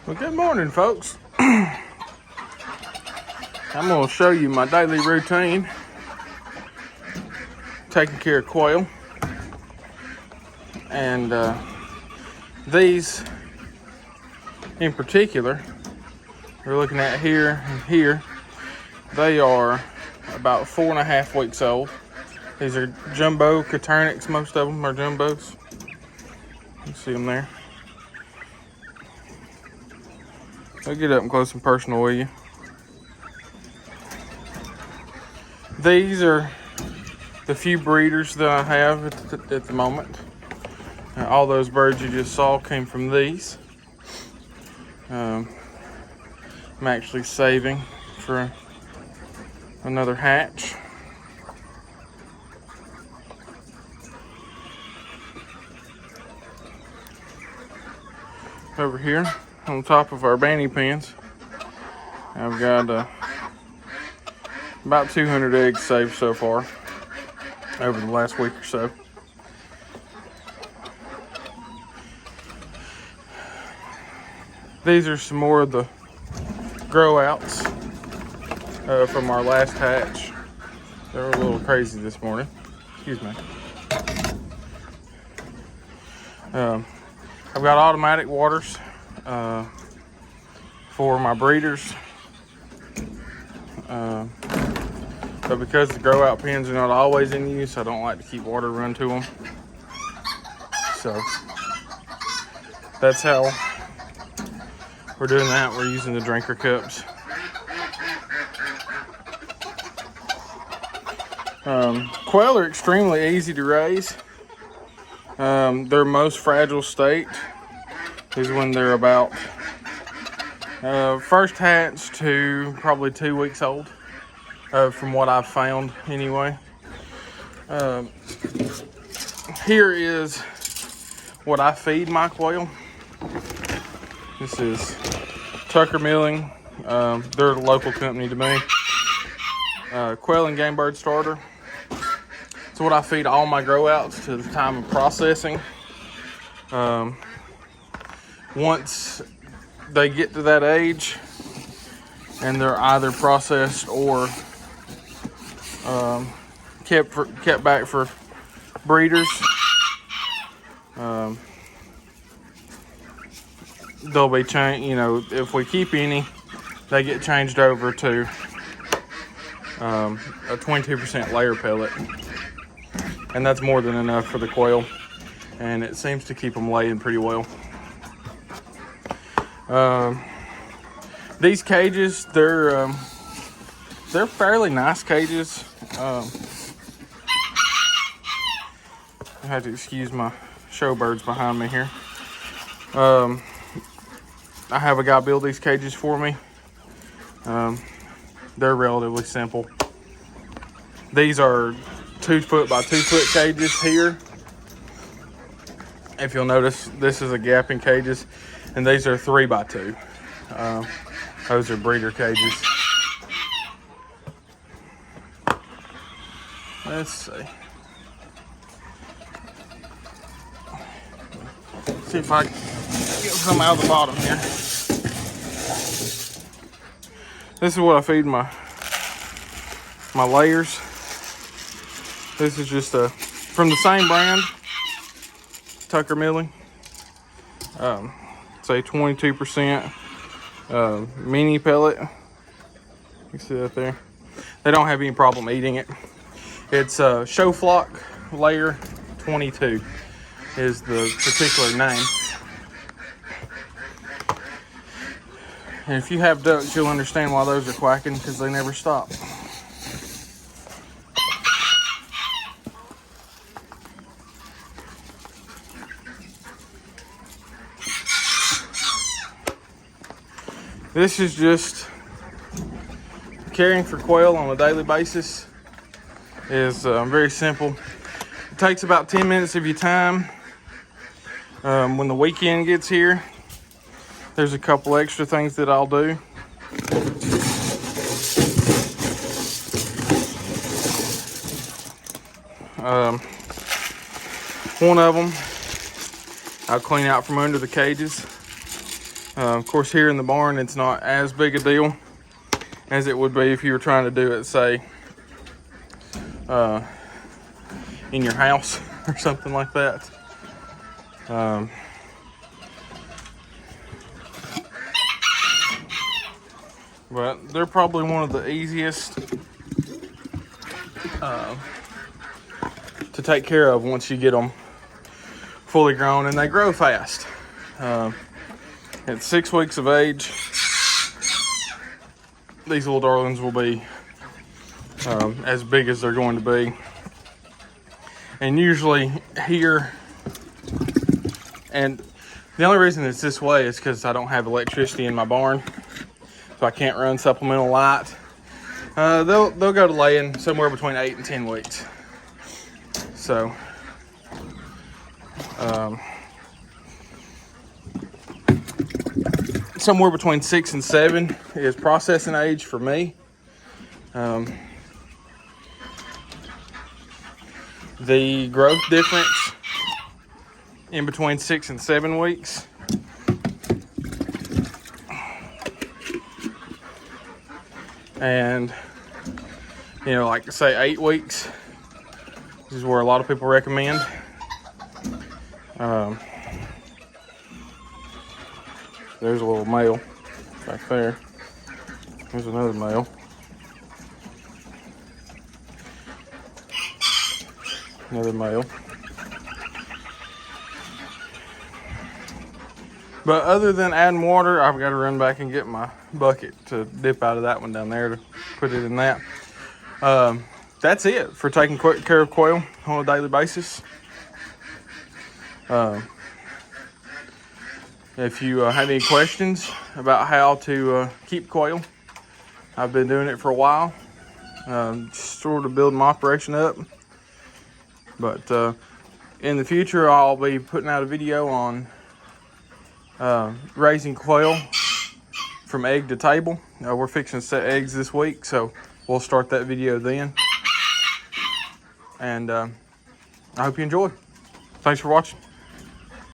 Well, good morning, folks. I'm going to show you my daily routine taking care of quail. And these in particular, we're looking at here and here, they are about 4.5 weeks old. These are jumbo Coturnix, most of them are jumbos. You see them there. I'll get up and close and personal with you. These are the few breeders that I have at the moment. All those birds you just saw came from these. I'm actually saving for another hatch. Over here on top of our banty pens, I've got about 200 eggs saved so far over the last week or so. These are some more of the grow outs from our last hatch. They were a little crazy this morning. Excuse me. I've got automatic waters for my breeders. But because the grow out pens are not always in use, I don't like to keep water run to them. So that's how we're doing that. We're using the drinker cups. Quail are extremely easy to raise. Their most fragile state is when they're about first hatch to probably 2 weeks old, from what I've found anyway. Here is what I feed my quail. This is Tucker Milling. They're a local company to me. Quail and game bird starter. It's what I feed all my grow outs to the time of processing. Once they get to that age and they're either processed or kept back for breeders, they'll be changed. You know, if we keep any, they get changed over to a 22% layer pellet, and that's more than enough for the quail, and it seems to keep them laying pretty well. These cages, they're fairly nice cages. I have to excuse my showbirds behind me here. I have a guy build these cages for me. They're relatively simple. These are 2 foot by 2 foot cages here. If you'll notice, this is a gap in cages, and these are 3 by 2. Those are breeder cages. Let's see. See if I can get some out of the bottom here. This is what I feed my layers. This is just from the same brand, Tucker Milling. Say 22% mini pellet. You see that there? They don't have any problem eating it. It's Show Flock Layer 22 is the particular name. And if you have ducks, you'll understand why those are quacking, because they never stop. This is just caring for quail on a daily basis. Is very simple. It takes about 10 minutes of your time. When the weekend gets here, there's a couple extra things that I'll do. One of them I'll clean out from under the cages. Of course, here in the barn, it's not as big a deal as it would be if you were trying to do it, say, in your house or something like that. But they're probably one of the easiest to take care of once you get them fully grown, and they grow fast. At 6 weeks of age, these little darlings will be as big as they're going to be. And usually here, and the only reason it's this way is because I don't have electricity in my barn, so I can't run supplemental light. They'll go to laying somewhere between 8 and 10 weeks. So, somewhere between 6 and 7 is processing age for me. The growth difference in between 6 and 7 weeks and, you know, like say 8 weeks, this is where a lot of people recommend. There's a little male back there. There's another male. Another male. But other than adding water, I've got to run back and get my bucket to dip out of that one down there to put it in that. That's it for taking care of quail on a daily basis. If you have any questions about how to keep quail, I've been doing it for a while. Just sort of building my operation up. But in the future, I'll be putting out a video on raising quail from egg to table. We're fixing to set eggs this week, so we'll start that video then. And I hope you enjoy. Thanks for watching.